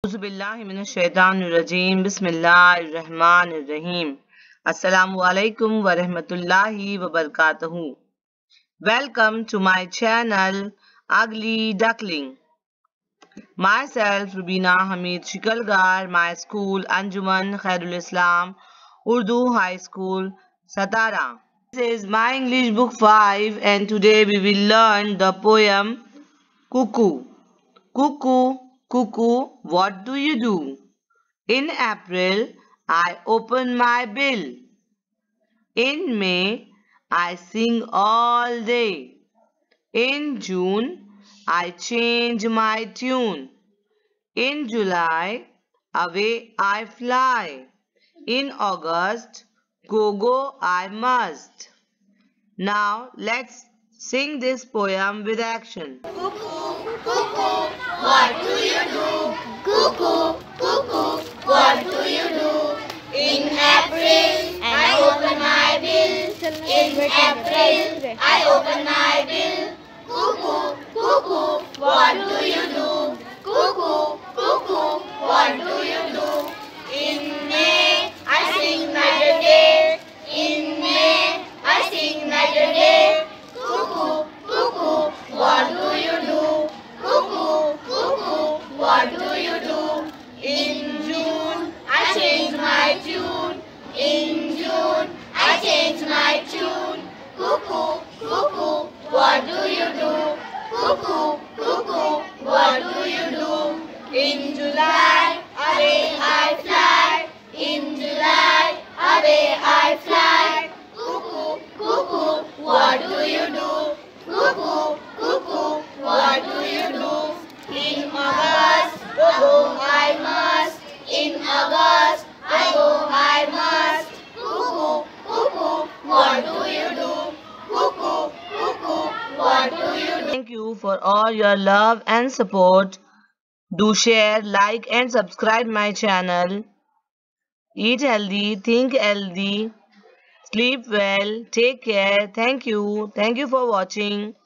Auzubillahiminash-shaytanir-rajim. Bismillahir-rahmanir-rahim. Assalamu alaikum wa rahmatullahi wa barakatuhu. Welcome to my channel Ugly Duckling. Myself Rubina.Hamid, Shikalgar, my school Anjuman Khairul Islam Urdu High School, Satara. This is my English book 5 and today we will learn the poem Cuckoo. Cuckoo, cuckoo, what do you do? In April, I open my bill. In May, I sing all day. In June, I change my tune. In July, away I fly. In August, go I must. Now let's sing this poem with action. Cuckoo, cuckoo, what do you do? Cuckoo, cuckoo, what do you do? In April, I open my bill. In April, I open my bill. Cuckoo, cuckoo, what do you do? Cuckoo, cuckoo, what do you do? In May, I sing night and day. In May, I sing night and day. Cuckoo, cuckoo, what do you do? Cuckoo, cuckoo, what do you do? In June, I change my tune. In June, I change my tune. Cuckoo, cuckoo, what do you do? Cuckoo, cuckoo, what do you do? In July, away I fly. In July, away I fly. Cuckoo, cuckoo, what do you do? Cuckoo, cuckoo, what do you do? In August, go I must. In August, I must. Cuckoo, cuckoo, what do you do? Cuckoo, cuckoo, what do you do? Thank you for all your love and support. Do share, like and subscribe my channel. Eat healthy, think healthy, sleep well, take care. Thank you. Thank you for watching.